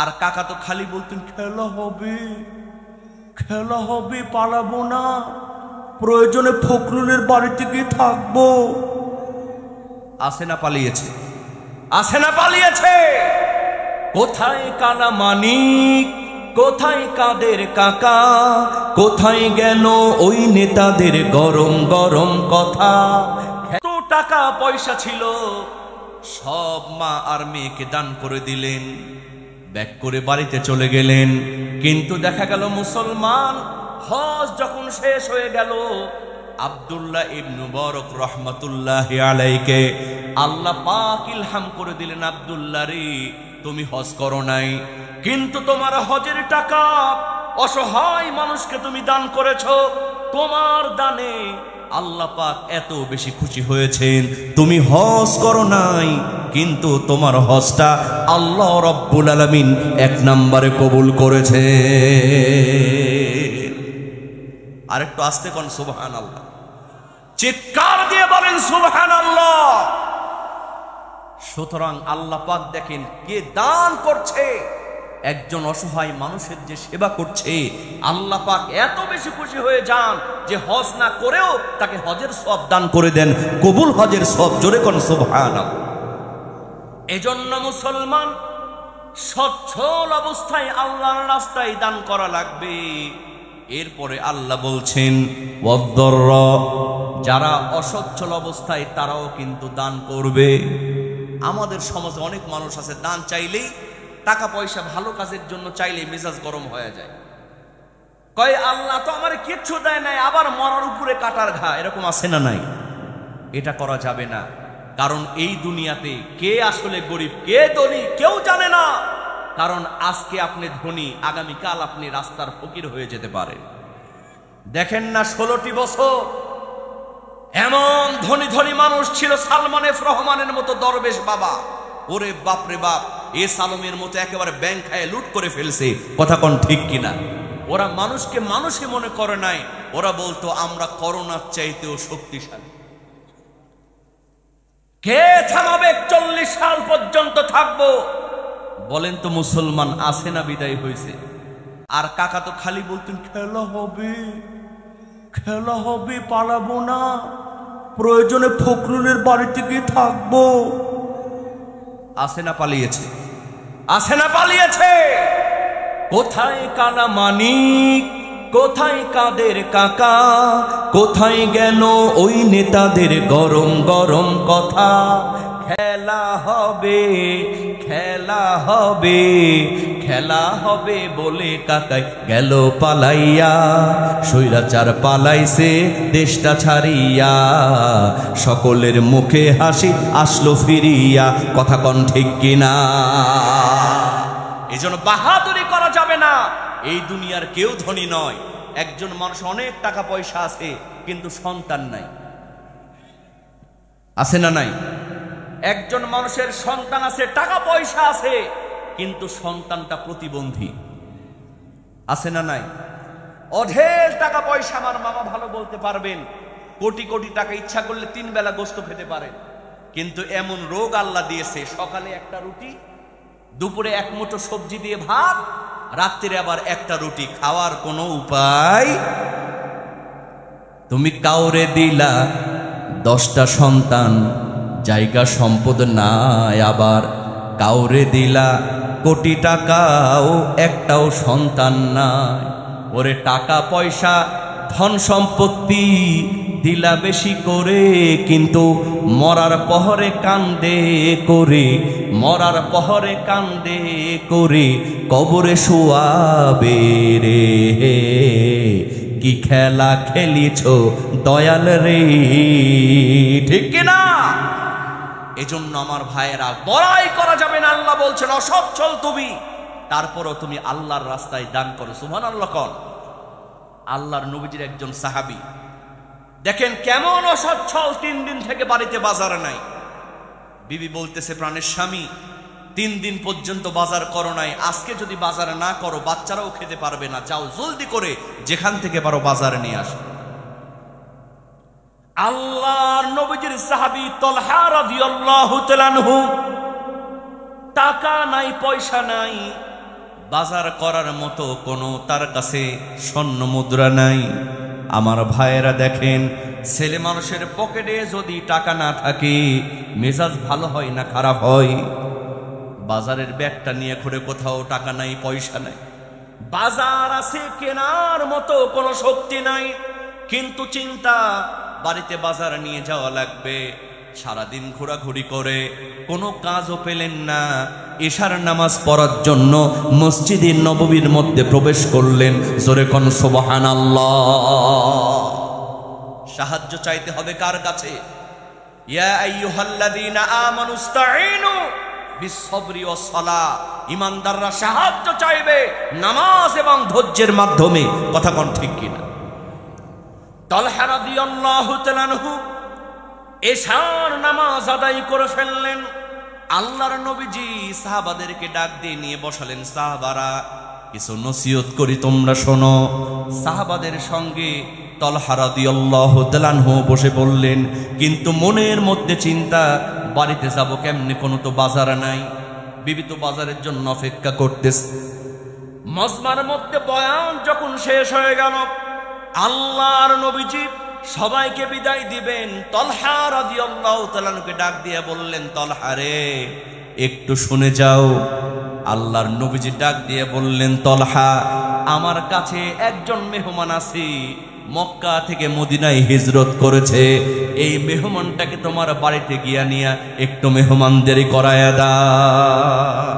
আর কাকা তো খালি বলতেন খেলা হবে, খেলা হবে, পালাবো না, প্রয়োজনে ফখরুলের বাড়িতে গিয়ে থাকবো। আসে না পালিয়েছে? আসে না পালিয়েছে? কোথায় কালা মানিক, কোথায় কাদের কাকা, কোথায় গেল ওই নেতাদের গরম গরম কথা? এত টাকা পয়সা ছিল, সব মা আর মেয়েকে দান করে দিলেন, ব্যাক করে বাড়িতে চলে গেলেন। কিন্তু দেখা গেল মুসলমান হজ যখন শেষ হয়ে গেল, আব্দুল্লাহ ইবনে মুবারক রহমাতুল্লাহি আলাইহিকে আল্লাহ পাক ইলহাম করে দিলেন, আব্দুল্লাহ রে, তুমি হজ করো নাই, কিন্তু তোমার হজের টাকা অসহায় মানুষকে তুমি দান করেছো। তোমার দানে আল্লাহ পাক এত বেশি খুশি হয়েছেন। তুমি হজ করো নাই, কিন্তু তোমার হজটা আল্লাহ রাব্বুল আলামিন এক নম্বরে কবুল করেছে। আরেকটু আস্তে কোন সুবহানাল্লাহ, চিৎকার দিয়ে বলেন সুবহানাল্লাহ। সুতরাং আল্লাহ পাক দেখেন কে দান করছে, একজন অসহায় মানুষের যে সেবা করছে, আল্লাহ পাক এত বেশি খুশি হয়ে যান যে হজ না করেও তাকে হজের সওয়াব দান করে দেন, কবুল হজের সওয়াব। জোরে কোন সুবহানাল্লাহ। এজন্য মুসলমান সচ্ছল অবস্থায় আল্লাহর রাস্তায় দান করা লাগবে। এরপরে আল্লাহ বলছেন ওয়াদ-দাররা, যারা অসচ্ছল অবস্থায় তারাও কিন্তু দান করবে। আমাদের সমাজে অনেক মানুষ আছে, দান চাইলেই, টাকা পয়সা ভালো কাজের জন্য চাইলে মেজাজ গরম হয়ে যায়, কয় আল্লাহ তো আমার কিচ্ছু দেয় নাই, আবার মরার উপরে কাটার ঘা। এরকম আছে না নাই? এটা করা যাবে না, কারণ এই দুনিয়াতে কে আসলে গরিব কে ধনী কেউ জানে না। কারণ আজকে আপনি ধনী, আগামীকাল আপনি রাস্তার ফকির হয়ে যেতে পারেন। দেখেন না 16টি বছর এমন ধনী ধনী মানুষ ছিল, সালমান এফ রহমানের মতো দরবেশ বাবা, ওরে বাপ রে বাপ, এ সালমের মতো একেবারে ব্যাংক খায় লুট করে ফেলছে। কথা কোন ঠিক কিনা? ওরা মানুষকে মানুষই মনে করে নাই, ওরা বলতো আমরা করোনার চাইতেও শক্তিশালী। কে থামাবে? 40 সাল পর্যন্ত থাকবো। বলেন তো মুসলমান আছে না বিদায় হয়েছে? আর কাকা তো খালি বলতেন খেলা হবে, খেলা হবে, পালাবো না, প্রয়োজনে ফখরুলের বাড়িতে গিয়ে থাকবো। আসে না পালিয়েছে? আসে না পালিয়েছে? কোথায় কালা মানিক, কোথায় কাদের কাকা, কোথায় গেল ওই নেতাদের গরম গরম কথা? খেলা হবে, খেলা হবে, খেলা হবে বলে কাকাই গেল পালাইয়া, স্বৈরাচার পালাইছে দেশটা ছাড়িয়া, সকলের মুখে হাসি আসলো ফিরিয়া। কথা কোন ঠিক কিনা? এজন্য বাহাদুরি করা যাবে না। এই দুনিয়ার কেউ ধনী নয়। একজন মানুষ অনেক টাকা পয়সা আছে কিন্তু সন্তান নাই, আছে না নাই? একজন মানুষের সন্তান আছে, টাকা পয়সা আছে, কিন্তু সন্তানটা প্রতিবন্ধী, আছে না নাই? অঢেল টাকা পয়সা, আমার মামা ভালো বলতে পারবেন, কোটি কোটি টাকা, ইচ্ছা করলে 3 বেলা গোস্ত খেতে পারেন, কিন্তু এমন রোগ আল্লাহ দিয়েছে, সকালে একটা রুটি, দুপুরে 1 মুঠো সবজি দিয়ে ভাত, রাত্রিরে আবার একটা রুটি, খাওয়ার কোনো উপায়। তুমি কাউরে দিলা 10টা সন্তান, জায়গা সম্পদ নাই, আবার কাউরে দিলা কোটি টাকাও, একটাও সন্তান নাই। ওরে টাকা পয়সা ধন সম্পত্তি দিলা বেশি করে, কিন্তু মরার পহরে কান্দে করে, মরার পহরে কান্দে করে কবরে শোয়াবে রে। কি খেলা খেলিছ দয়াল রে, ঠিক কিনা? এজন্য আমার ভাইয়েরা, বড়াই করা যাবে না। আল্লাহ বলছেন অসচ্ছল তুমি, তারপরও তুমি আল্লাহর রাস্তায় দান করো। সুবহানাল্লাহ কর। আল্লাহর নবীজির একজন সাহাবী, দেখেন কেমন অসচ্ছল, 3 দিন থেকে বাড়িতে বাজার নাই। বিবি বলতেছে প্রাণের স্বামী, 3 দিন পর্যন্ত বাজার করো নাই, আজকে যদি বাজার না করো বাচ্চারাও খেতে পারবে না, যাও জলদি করে যেখান থেকে পারো বাজারে নিয়ে আসো। আল্লাহর নবীজির সাহাবী তালহা রাদিয়াল্লাহু তাআলা আনহু, টাকা নাই পয়সা নাই, বাজার করার মতো কোনো তার কাছে স্বর্ণ মুদ্রা নাই। আমার ভাইয়েরা দেখেন, ছেলে মানুষের পকেটে যদি টাকা না থাকে মেজাজ ভালো হয় না খারাপ হয়? বাজারের ব্যাগটা নিয়ে ঘুরে কোথাও টাকা নাই, পয়সা নাই, বাজার আছে কেনার মতো কোনো শক্তি নাই, কিন্তু চিন্তা বাড়িতে বাজার নিয়ে যাওয়া লাগবে। সারাদিন ঘোরাঘুরি করে কোনো কাজও পেলেন না, ইশার নামাজ পড়ার জন্য মসজিদে নববীর মধ্যে প্রবেশ করলেন। জোরে কোন সুবহানাল্লাহ। সাহায্য চাইতে হবে কার কাছে? ইয়া আইয়ুহাল্লাযীনা আমানুস্তাঈনু বিস-সাবরি ওয়াস-সালাহ। ঈমানদাররা সাহায্য চাইবে নামাজ এবং ধৈর্যের মাধ্যমে। কথা কোন ঠিক কিনা? তালহা রাদিয়াল্লাহু তাআলা আনহু এশার নামাজ আদায় করে ফেললেন। আল্লাহর নবীজি সাহাবাদেরকে ডাক দিয়ে নিয়ে বসালেন, সাহাবারা কিছু নসিহত করি, তোমরা শোনো। সাহাবাদের সঙ্গে তালহা রাদিয়াল্লাহু তাআলা আনহু বসে বললেন, কিন্তু মনের মধ্যে চিন্তা, বাড়িতে যাব কেমনে, কোনো তো বাজার নাই। বিবি তো বাজারের জন্য অপেক্ষা করতেছে। মজমার মধ্যে বয়ান যখন শেষ হয়ে গেল, আল্লাহর নবীজি সবাইকে বিদায় দিবেন, তালহা রাদিয়াল্লাহু তাআলা আনহুকে ডাক দিয়ে বললেন, তালহা রে একটু শুনে যাও। আল্লাহর নবীজি ডাক দিয়ে বললেন, তালহা আমার কাছে একজন মেহমান আছে, মক্কা থেকে মদিনায় হিজরত করেছে। এই মেহমানটাকে তোমার বাড়িতে গিয়া নিয়া একটু মেহমানদারি করায়া দাও।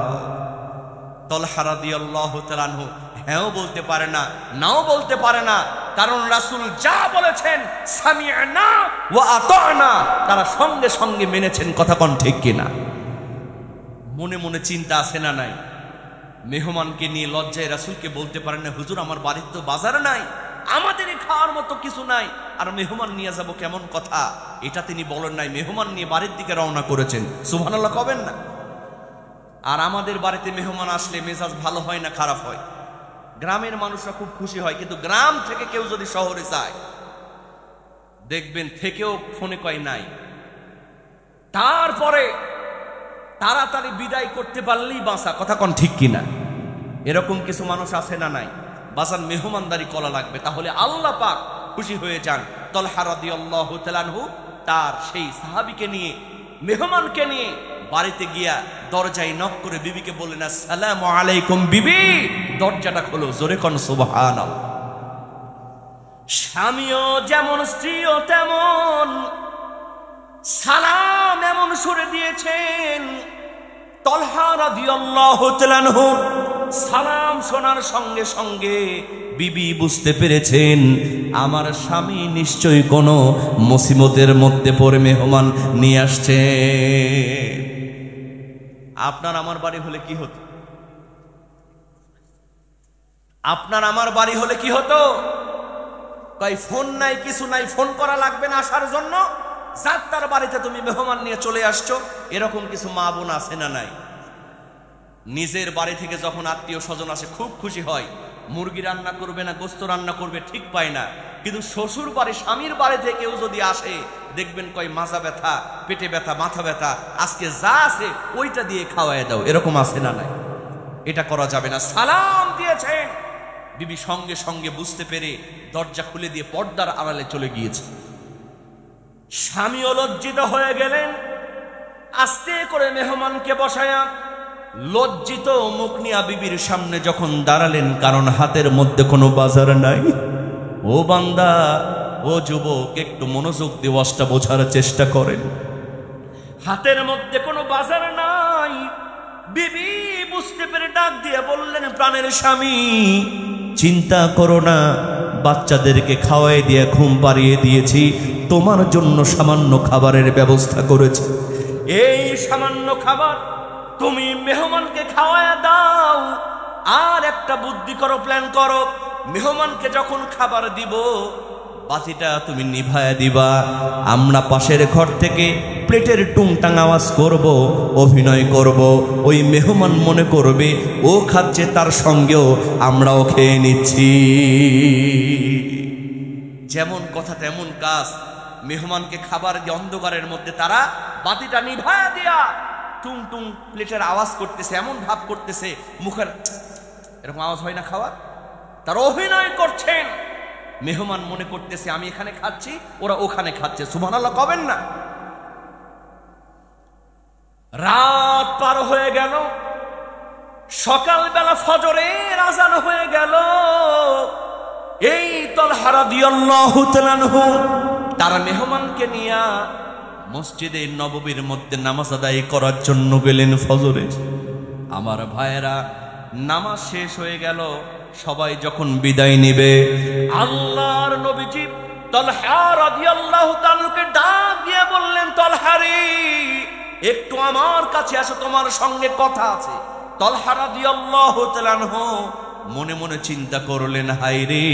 তালহা রাদিয়াল্লাহু তাআলা আনহু হ্যাঁও বলতে পারে না, নাও বলতে পারে না, কারণ রাসূল যা বলেছেন সামি'না ওয়া আতা'না, তারা সঙ্গে সঙ্গে মেনেছেন। কথা কোন ঠিক কিনা? মনে মনে চিন্তা আছে না নাই? মেহমানকে নিয়ে লজ্জায় রাসূলকে বলতে পারেন না, হুজুর আমার বাড়িতে তো বাজার নাই, আমাদেরই খাওয়ার মতো কিছু নাই, আর মেহমান নিয়ে যাব কেমন কথা? এটা তিনি বলেন নাই, মেহমান নিয়ে বাড়ির দিকে রওনা করেছেন। সুবহানাল্লাহ কবেন না? আর আমাদের বাড়িতে মেহমান আসলে মেজাজ ভালো হয় না খারাপ হয়? গ্রামের মানুষরা খুব খুশি হয়, কিন্তু গ্রাম থেকে কেউ যদি শহরে যায় দেখবেন থেকেও ফোনে কয় নাই। তারপরে তাড়াতাড়ি বিদায় করতে পারলেই বাঁচা। কথা কোন ঠিক কিনা? এরকম কিছু মানুষ আছে না নাই? বাঁচার মেহমানদারি করা লাগবে, তাহলে আল্লাহ পাক খুশি হয়ে যান। তালহা রাদিয়াল্লাহু তাআলা আনহু তার সেই সাহাবীকে নিয়ে, মেহমানকে নিয়ে বাড়িতে গিয়া দরজায় নক করে বিবিকে বললেন, আসসালামু আলাইকুম বিবি, দরজাটা খোলো। জোরে কোন সুবহানাল্লাহ। স্বামীও যেমন স্ত্রীও তেমন, সালাম এমন সুরে দিয়েছেন। তালহা রাদিয়াল্লাহু তাআলা আনহু সালাম শোনার সঙ্গে সঙ্গে বিবি বুঝতে পেরেছেন আমার স্বামী নিশ্চয়ই কোনো মুসিবতের মধ্যে পড়ে মেহমান নিয়ে আসছে। আপনার আমার বাড়ি হলে কি হতো? আপনার আমার বাড়ি হলে কি হতো? তাই ফোন নাই, কিছু নাই, ফোন করা লাগবে না আসার জন্য, যার তার বাড়িতে তুমি মেহমান নিয়ে চলে আসছো। এরকম কিছু মা বোন আছে না নাই? নিজের বাড়ি থেকে যখন আত্মীয় স্বজন আসে খুব খুশি হয়, মুরগি রান্না করবে না গোস্ত রান্না করবে ঠিক পায় না, কিন্তু শ্বশুর বাড়ি স্বামীর বাড়ি থেকে কেউ যদি আসে দেখবেন কয় মাজা ব্যথা, পেটে ব্যথা, মাথা ব্যথা, আজকে যা আছে ওইটা দিয়ে খাওয়ায় দাও। এরকম আছে না নাই? এটা করা যাবে না। সালাম দিয়েছেন, বিবি সঙ্গে সঙ্গে বুঝতে পেরে দরজা খুলে দিয়ে পর্দার আড়ালে চলে গিয়েছে। স্বামীও লজ্জিত হয়ে গেলেন, আস্তে করে মেহমানকে বসায়া লজ্জিত মুখ নিয়ে বিবির সামনে যখন দাঁড়ালেন, কারণ হাতের মধ্যে কোনো বাজার নাই। ও বান্দা, ও যুবক, একটু মনোযোগ দিয়ে ওয়াজটা বোঝার চেষ্টা করেন। হাতের মধ্যে কোনো বাজার নাই। বিবি বুঝতে পেরে ডাক দিয়ে বললেন, প্রাণের স্বামী চিন্তা করো না, বাচ্চাদেরকে খাওয়াই দিয়ে ঘুম পাড়িয়ে দিয়েছি, তোমার জন্য সামান্য খাবারের ব্যবস্থা করেছি। এই সামান্য খাবার তুমি মেহমানকে খাওয়ায়া দাও। আর একটা বুদ্ধি করো, প্ল্যান করো, মেহমানকে যখন খাবার দিব বাতিটা তুমি নিভায়া দিবা। আমরা পাশের ঘর থেকে প্লেটের টুংটাং আওয়াজ করব, অভিনয় করব, ওই মেহমান মনে করবে ও খাচ্ছে, তার সঙ্গেও আমরাও খেয়ে নিচ্ছি। যেমন কথা তেমন কাজ। মেহমানকে খাবার দিয়ে অন্ধকারের মধ্যে তারা বাতিটা নিভায়া দিয়া টুং টুং প্লেটের আওয়াজ করতেছে, এমন ভাব করতেছে মুখের এরকম আওয়াজ হয় না খাওয়ার? তারা অভিনয় করছেন, মেহমান মনে করতেছে আমি এখানে খাচ্ছি, ওরা ওখানে খাচ্ছে। সুবহানাল্লাহ কবেন না? রাত পার হয়ে গেল, সকালবেলা ফজরের আযান হয়ে গেল। এই তালহা রাদিয়াল্লাহু তাআলা আনহু তার মেহমানকে নিয়ে মসজিদে নববীর মধ্যে নামাজ আদায় করার জন্য গেলেন ফজরে। আমার ভাইয়েরা, নামাজ শেষ হয়ে গেল, সবাই যখন বিদায় নিবে, আল্লাহর নবীজি তালহা রাদিয়াল্লাহু তাআলাকে ডাক দিয়ে বললেন, তালহা রে, একটু আমার কাছে আসো, তোমার সঙ্গে কথা আছে। তালহা রাদিয়াল্লাহু তাআলা আনহু মনে মনে চিন্তা করলেন, হায় রে,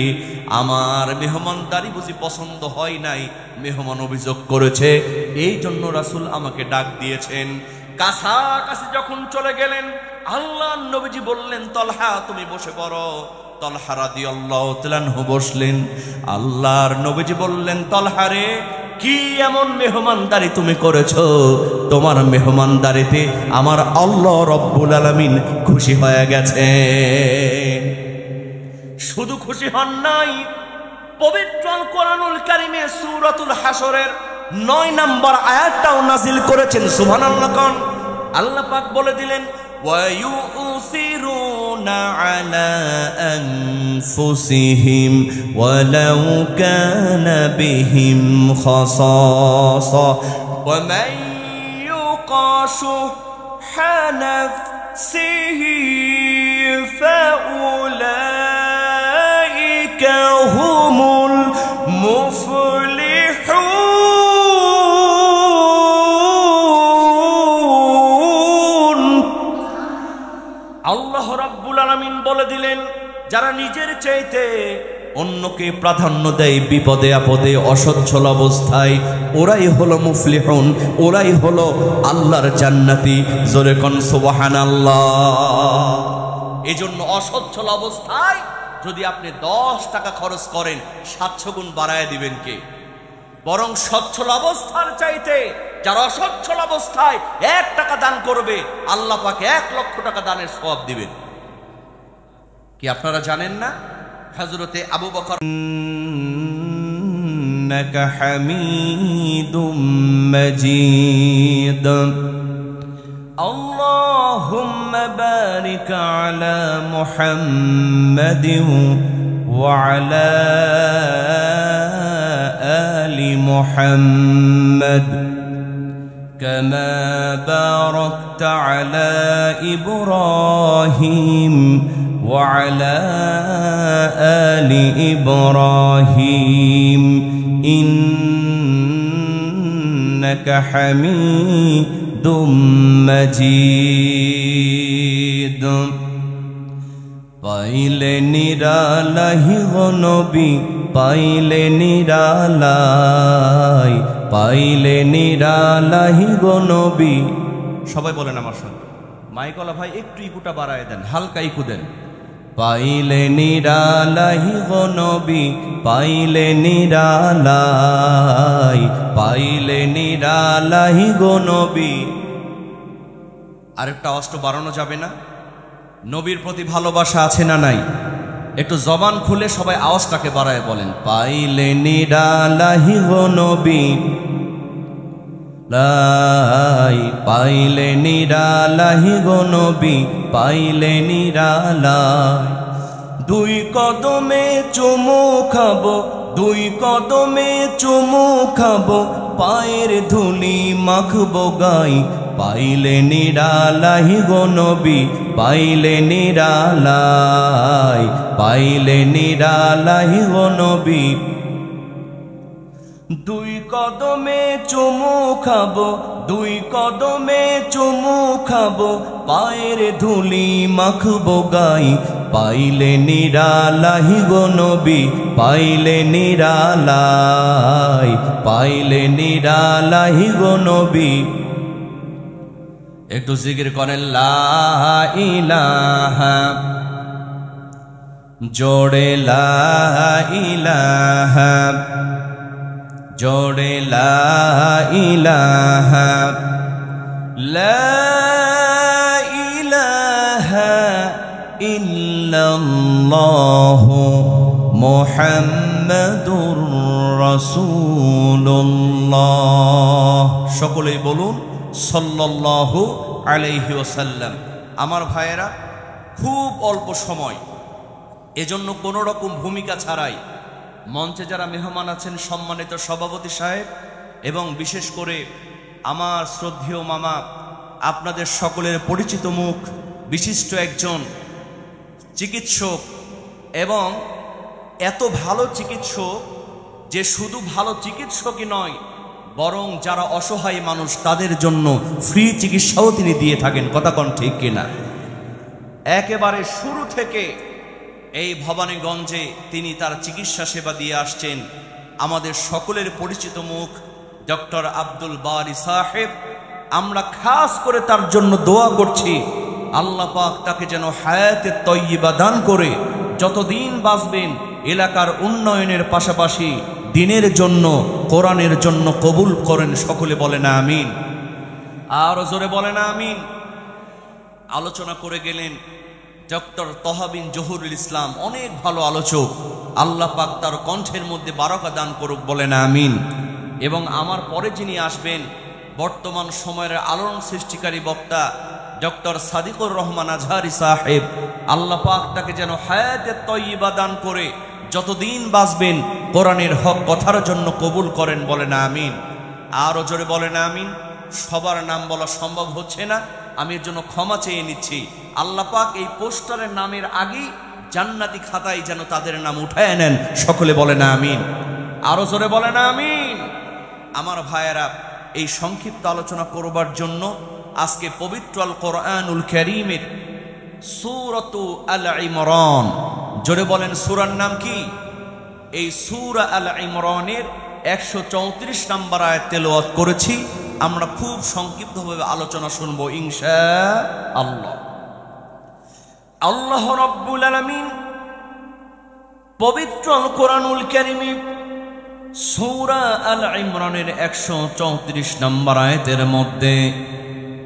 আমার মেহমানদারি বুঝি পছন্দ হয় নাই, মেহমান অভিযোগ করেছে, এই জন্য রাসূল আমাকে ডাক দিয়েছেন। কাছাকাছি যখন চলে গেলেন, আল্লাহর নবীজি বললেন, তালহা তুমি বসে পড়ো। তালহা রাদিয়াল্লাহু তাআলা আনহু বসলেন। আল্লাহর নবীজি বললেন, তালহা রে, কি এমন মেহমানদারি তুমি করেছো? তোমার মেহমানদারিতে আমার আল্লাহ রব্বুল আলামিন খুশি হয়ে গেছে। শুধু খুশি হন নাই, পবিত্র কোরআনুল কারীমে সূরাতুল হাসরের 9 নম্বর আয়াতটাও নাযিল করেছেন। সুবহানাল্লাহ কোন আল্লাহ পাক বলে দিলেন, وَيُؤْثِرُونَ عَلَى أَنفُسِهِمْ وَلَوْ كَانَ بِهِمْ خَصَاصَةٌ وَمَن يُوقَ شُحَّ نَفْسِهِ فَأُولَئِكَ هُمُ الْمُفْلِحُونَ। আল্লাহ রাব্বুল আলামিন বলে দিলেন, যারা নিজের চাইতে অন্যকে প্রাধান্য দেয় বিপদে আপদে অসচ্ছল অবস্থায়, ওরাই হলো মুফলিহুন, ওরাই হলো আল্লাহর জান্নাতি। জোরে কোন সুবহানাল্লাহ। এজন্য অসচ্ছল অবস্থায় যদি আপনি 10 টাকা খরচ করেন, 700 গুণ বাড়ায় দিবেন কে? বরং সচ্ছল অবস্থার চাইতে যারা অসচ্ছল অবস্থায় 1 টাকা দান করবে, আল্লাহ পাক 1 লক্ষ টাকা দানের সওয়াব দিবেন। কি আপনারা জানেন না? হযরতে আবু বকর, ইন্নাকা হামিদুম মাজিদ, আল্লাহুম্মা বারিক আলা মুহাম্মাদিন ওয়া আলা আলি মুহাম্মাদ কামা বারাকতা আলা ইব্রাহিম ওয়া আলা আলি ইব্রাহিম ইন্নাকা হামিদুম মাজিদ। পাইলে নিরালাহি গো নবী, পাইলে নিরালাই, পাইলে নিরালাহি গো নবী। সবাই বলেন আমার সঙ্গে, মাইকলা ভাই একটু ইকুটা বাড়ায় দেন, হালকা ইকু দেন। পাইলে নিরালাহি গো নবী, পাইলে নিরালাই, পাইলে নিরালাহি গো নবী। আরেকটা অষ্ট বাড়ানো যাবে না? নবীর প্রতি ভালোবাসা আছে না নাই? একটু জবান খুলে সবাই আওয়াজটাকে বাড়ায় বলেন, পাইলে নিরালাহি গো নবী লাই, পাইলে নিরালাহি গো নবী, পাইলে নিরালাই। 2 কদমে চুমু খাবো, 2 কদমে চুমু খাবো, পায়ের ধুলি মাখবো গাই, পাইলে নিরালাহি গো নবী, পাইলে নিরালাই, পাইলে নিরালাহি গো নবী। 2 কদমে চুমু খাবো, 2 কদমে চুমু খাবো, পায়ের ধুলি মাখবো গাই, পাইলে নিরালাহি গো নবী, পাইলে নিরালাই, পাইলে নিরালাহি গো নবী। একটু জিকির করেন, লা ইলাহা, জোড়ে লা ইলাহা, জোড়ে লা ইলাহা, লা ইলাহা ইল্লাল্লাহ। ইল্লাল্লাহু মুহাম্মাদুর রাসূলুল্লাহ। সকলেই বলুন সাল্লাল্লাহু আলাইহি ওয়াসাল্লাম। আমার ভাইয়েরা, খুব অল্প সময়, এজন্য কোনো রকম ভূমিকা ছাড়াই মঞ্চে যারা মেহমান আছেন, সম্মানিত সভাপতি সাহেব এবং বিশেষ করে আমার শ্রদ্ধেয় মামা, আপনাদের সকলের পরিচিত মুখ, বিশিষ্ট একজন চিকিৎসক এবং এত ভালো চিকিৎসক যে শুধু ভালো চিকিৎসকই নয়, বরং যারা অসহায় মানুষ তাদের জন্য ফ্রি চিকিৎসাও তিনি দিয়ে থাকেন। কথা কোন ঠিক কিনা? একেবারে শুরু থেকে এই ভবানীগঞ্জে তিনি তার চিকিৎসা সেবা দিয়ে আসছেন। আমাদের সকলের পরিচিত মুখ ডক্টর আব্দুল বারী সাহেব, আমরা খাস করে তার জন্য দোয়া করছি, আল্লাহ পাক তাকে যেন হায়াতে তয়্যিবা দান করে যতদিন বাঁচবেন এলাকার উন্নয়নের পাশাপাশি দিনের জন্য, কোরআনের জন্য কবুল করেন। সকলে বলেন আমিন, আর জোরে বলেন আমিন। আলোচনা করে গেলেন ডক্টর তহা বিন জহুরুল ইসলাম, অনেক ভালো আলোচক, আল্লাহ পাক তার কণ্ঠের মধ্যে বারাকা দান করুক, বলেন আমিন। এবং আমার পরে যিনি আসবেন, বর্তমান সময়ের আলোড়ন সৃষ্টিকারী বক্তা ডক্টর সাদিকুর রহমান আজহারি সাহেব, আল্লাহ পাক তাকে যেন হায়াতে তয়্যিবা দান করে যতদিন বাঁচবেন কোরআনের হক কথার জন্য কবুল করেন, বলেন আমিন। আরও জোরে বলেন আমিন। সবার নাম বলা সম্ভব হচ্ছে না, আমি এর জন্য ক্ষমা চেয়ে নিচ্ছি। আল্লাহ পাক এই পোস্টারের নামের আগেই জান্নাতি খাতায় যেন তাদের নাম উঠায় নেন, সকলে বলেন আমিন। আরো জোরে বলেন আমিন। আমার ভাইয়েরা, এই সংক্ষিপ্ত আলোচনা করবার জন্য আজকে পবিত্র আল কোরআনুল কারীমের সূরাতু আল ইমরান, জোরে বলেন সূরার নাম কি? এই সূরা আল ইমরানের 134 নম্বর আয়াত তেলাওয়াত করেছি। আমরা খুব সংক্ষিপ্তভাবে আলোচনা শুনবো ইনশাআল্লাহ। আল্লাহ রাব্বুল আলামিন পবিত্র আল কোরআনুল কারীমে সূরা আল ইমরানের 134 নম্বর আয়াতের মধ্যে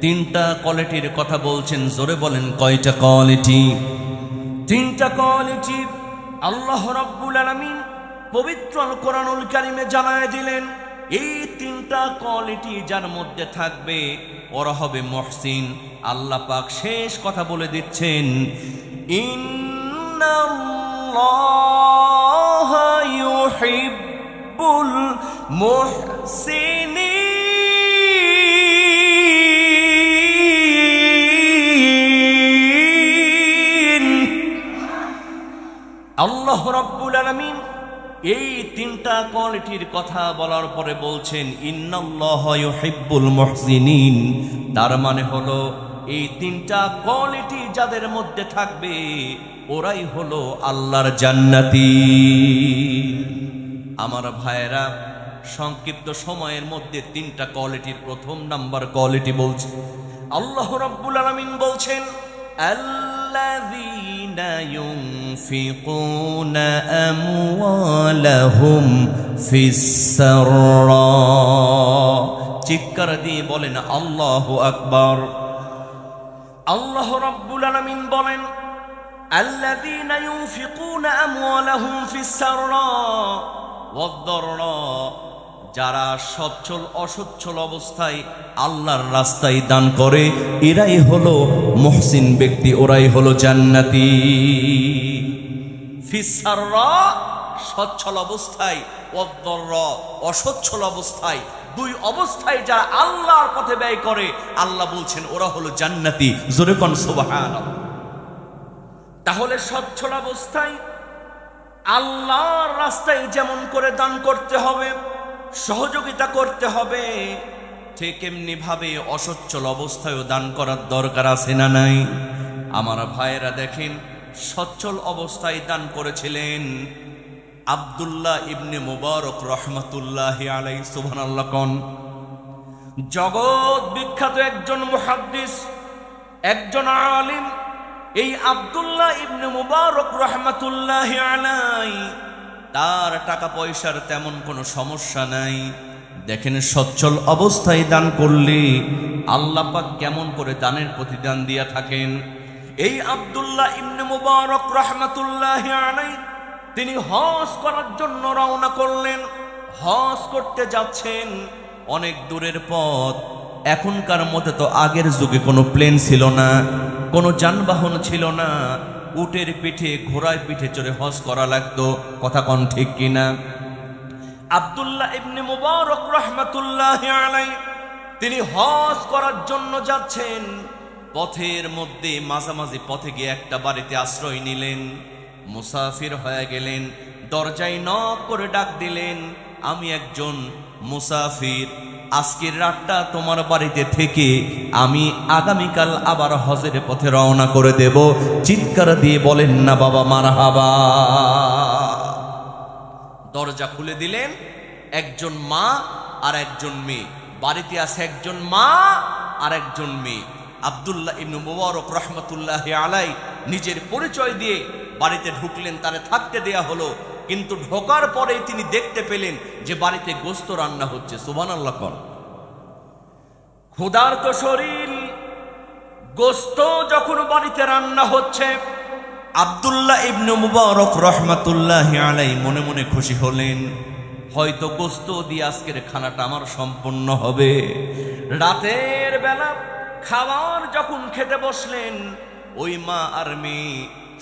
তিনটা কোয়ালিটির কথা বলছেন। জোরে বলেন কয়টা কোয়ালিটি? তিনটা কোয়ালিটি আল্লাহ রাব্বুল আলামিন পবিত্র আল কোরআনুল কারীমে জানায় দিলেন। এই তিনটা কোয়ালিটি যার মধ্যে থাকবে ওরা হবে মুহসিন। আল্লাহ পাক শেষ কথা বলে দিচ্ছেন, ইন্নাল্লাহা ইউহিব্বুল মুহসিনিন। আল্লাহ রাব্বুল আলামিন এই তিনটা কোয়ালিটির কথা বলার পরে বলছেন ইন্নাল্লাহা ইউহিব্বুল মুহসিনিন। তার মানে হলো এই তিনটা কোয়ালিটি যাদের মধ্যে থাকবে ওরাই হলো আল্লাহর জান্নাতি। আমার ভাইয়েরা, সংক্ষিপ্ত সময়ের মধ্যে তিনটা কোয়ালিটির প্রথম নাম্বার কোয়ালিটি বলছে আল্লাহ রাব্বুল আলামিন বলছেন, আল্লাযীনা ইউনফিকুনা আমওয়ালাহুম ফিস-সাররা। চিৎকার দিয়ে বলেন আল্লাহু আকবার। আল্লাহ রাব্বুল আলামিন বলেন, আল্লাযীনা ইউনফিকুনা আমওয়ালাহুম ফিস-সাররা ওয়াদ-দাররা। যারা সচ্ছল অসচ্ছল অবস্থায় আল্লাহর রাস্তায় দান করে এরাই হলো মুহসিন ব্যক্তি, ওরাই হলো জান্নাতি। ফিস-সাররা সচ্ছল অবস্থায়, ওয়াদ-দাররা অসচ্ছল অবস্থায়, দুই অবস্থায় যারা আল্লাহর পথে ব্যয় করে আল্লাহ বলছেন ওরা হলো জান্নাতি। জোরে কোন সুবহানাল্লাহ। তাহলে সচ্ছল অবস্থায় আল্লাহর রাস্তায় যেমন করে দান করতে হবে, সহযোগিতা করতে হবে, ঠিক এমনি ভাবে অসচ্ছল অবস্থায়ও দান করার দরকার আছে না নাই? আমার ভাইয়েরা দেখেন, সচ্ছল অবস্থায় দান করেছিলেন আব্দুল্লাহ ইবনে মুবারক রহমাতুল্লাহি আলাইহি। সুবহানাল্লাহ কোন। জগৎ বিখ্যাত একজন মুহাদ্দিস, একজন আলিম, এই আব্দুল্লাহ ইবনে মুবারক রহমাতুল্লাহি আলাইহি, তার টাকা পয়সার তেমন কোনো সমস্যা নাই। দেখেন সচ্ছল অবস্থায় দান করলে আল্লাহ পাক কেমন করে দানের প্রতিদান দিয়া থাকেন। এই আব্দুল্লাহ ইবনে মুবারক রাহমাতুল্লাহি আলাইহি তিনি হজ করার জন্য রওনা করলেন। হজ করতে যাচ্ছেন, অনেক দূরের পথ। এখনকার মতে তো আগের যুগে কোনো প্লেন ছিল না, কোনো যানবাহন ছিল না, উটের পিঠে ঘোড়ার পিঠে চড়ে হজ করা লাগতো। কথা কোন ঠিক কিনা? আব্দুল্লাহ ইবনে মুবারক রাহমাতুল্লাহি আলাইহি তিনি হজ করার জন্য যাচ্ছেন। পথের মধ্যে মাঝামাঝি পথে গিয়ে একটা বাড়িতে আশ্রয় নিলেন, মুসাফির হয়ে গেলেন। দরজায় নক করে ডাক দিলেন, আমি একজন মুসাফির, আজকের রাতটা তোমার বাড়িতে থেকে আমি আগামীকাল আবার হজের পথে রওনা করে দেব। চিৎকার দিয়ে বলেন না বাবা মারহাবা। দরজা খুলে দিলেন। একজন মা আর একজন মেয়ে বাড়িতে আছে, একজন মা আর একজন মেয়ে। আব্দুল্লাহ ইবনে মুবারক রাহমাতুল্লাহি আলাইহি নিজের পরিচয় দিয়ে বাড়িতে ঢুকলেন, তারে থাকতে দেয়া হলো। কিন্তু ঢোকার পরেই তিনি দেখতে পেলেন যে বাড়িতে গোশত রান্না হচ্ছে। সুবহানাল্লাহ কোন। ক্ষুধার্ত শরীর, গোশত যখন বাড়িতে রান্না হচ্ছে, আব্দুল্লাহ ইবনে মুবারক রাহমাতুল্লাহি আলাইহি মনে মনে খুশি হলেন, হয়তো গোশত দিয়ে আজকের খানাটা আমার সম্পন্ন হবে। রাতের বেলা খাবার যখন খেতে বসলেন, ওই মা আর মেয়ে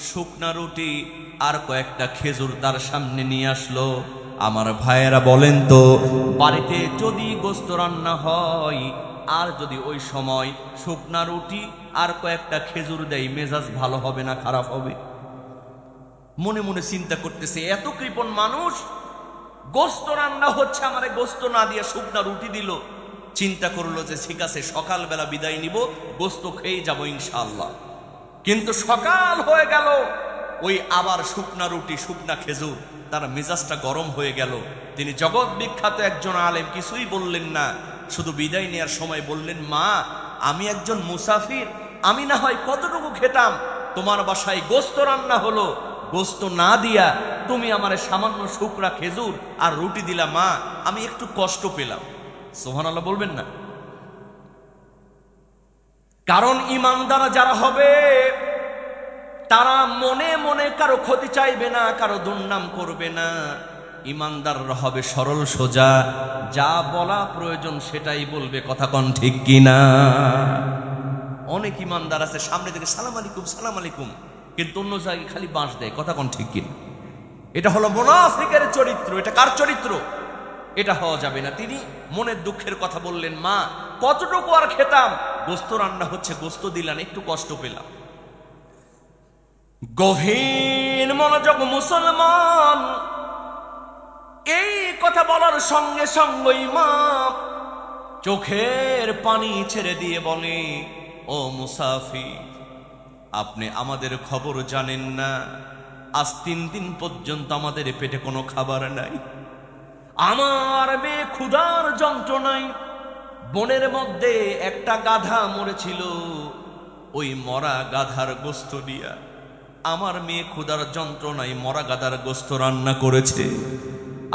শুকনা রুটি আর কয়েকটা খেজুর তার সামনে নিয়ে আসলো। আমার ভাইয়েরা বলেন তো, বাড়িতে যদি গোশত রান্না হয় আর যদি ওই সময় শুকনা রুটি আর কয়েকটা খেজুর দেয়, মেজাজ ভালো হবে না খারাপ হবে? মনে মনে চিন্তা করতেছে, এত কৃপণ মানুষ, গোশত রান্না হচ্ছে, আমারে গোশত না দিয়ে শুকনা রুটি দিল। চিন্তা করলো যে ঠিক আছে, সকালবেলা বিদায় নিব, গোশত খেয়ে যাবো ইনশাআল্লাহ। কিন্তু সকাল হয়ে গেল, ওই আবার শুকনা রুটি শুকনা খেজুর, তার মেজাজটা গরম হয়ে গেল। তিনি জগৎ বিখ্যাত একজন আলেম, কিছুই বললেন না, শুধু বিদায় নেওয়ার সময় বললেন, মা আমি একজন মুসাফির, আমি না হয় কতটুকু খেতাম, তোমার বাসায় গোশত রান্না হলো, গোশত না দিয়া তুমি আমারে সামান্য শুকনা খেজুর আর রুটি দিলা, মা আমি একটু কষ্ট পেলাম। সুবহানাল্লাহ বলবেন না? কারণ ইমানদার যারা হবে তারা মনে মনে কারো ক্ষতি চাইবে না, কারো দুর্নাম করবে না। ইমানদাররা হবে সরল সোজা, যা বলা প্রয়োজন সেটাই বলবে। কথা কোন ঠিক কিনা? অনেক ইমানদার আছে সামনে থেকে সালাম আলাইকুম সালাম আলাইকুম, কিন্তু অন্য জায়গায় খালি বাঁশ দেয়। কথা কোন ঠিক কিনা? এটা হলো মুনাফিকের চরিত্র। এটা কার চরিত্র? এটা হওয়া যাবে না। তিনি মনের দুঃখের কথা বললেন, মা কতটুকু আর খেতাম, গোশত রান্না হচ্ছে, গোশত দিলেন, একটু কষ্ট পেলাম। গভীর মনোযোগ মুসলমান। এই কথা বলার সঙ্গে সঙ্গেই মা চোখের পানি ছেড়ে দিয়ে বলে, ও মুসাফির, আপনি আমাদের খবর জানেন না, আজ 3 দিন পর্যন্ত আমাদের পেটে কোনো খাবার নাই। আমার মেয়ে ক্ষুধার যন্ত্রণায়, বনের মধ্যে একটা গাধা মরেছিল, ওই মরা গাধার গোশত দিয়া আমার মেয়ে ক্ষুধার যন্ত্রণায় মরা গাধার গোশত রান্না করেছে।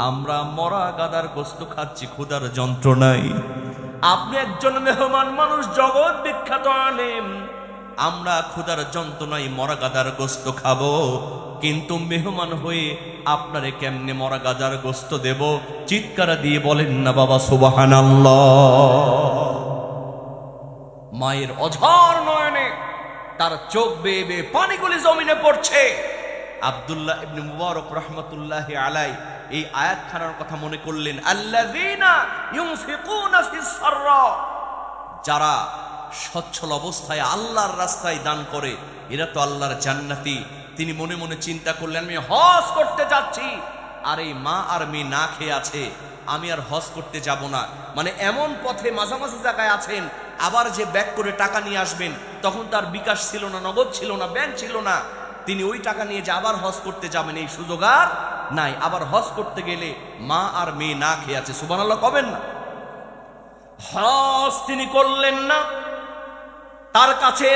আমরা মরা গাধার গোশত খাচ্ছি ক্ষুধার যন্ত্রণায়। আপনি একজন মেহমান মানুষ, জগৎ বিখ্যাত আলেম, আমরা ক্ষুধার যন্ত্রণায় মরা গাধার গোশত খাবো, কিন্তু মেহমান হয়ে আপনারে কেমনে মরা গাধার গোশত দেব? চিৎকার দিয়ে বলেন না বাবা সুবহানাল্লাহ। মায়ের অঝর নয়নে তার চোখ বেয়ে বেয়ে পানিগুলি জমিনে পড়ছে। আব্দুল্লাহ ইবনে মুবারক রাহমাতুল্লাহি আলাইহি এই আয়াতখানার কথা মনে করলেন, আল্লাযীনা ইউনফিকুনা ফিস সাররা, যারা সচ্ছল অবস্থায় আল্লাহর রাস্তায় দান করে এরা তো আল্লাহর জান্নাতি। তিনি মনে মনে চিন্তা করলেন, আমি হজ করতে যাচ্ছি, আর এই মা আর মেয়ে না খেয়ে আছে, আমি আর হজ করতে যাব না। মানে এমন পথে মাঝামাঝি জায়গায় আছেন, আবার যে ব্যাক করে টাকা নিয়ে আসবেন, তখন তার বিকাশ ছিল না, নগদ ছিল না, ব্যাংক ছিল না। তিনি ওই টাকা নিয়ে যে আবার হজ করতে যাবেন, এই সুযোগ আর নাই। আবার হজ করতে গেলে মা আর মেয়ে না খেয়ে আছে। সুবহানাল্লাহ কবেন না? হজ তিনি করলেন না। তার কাছে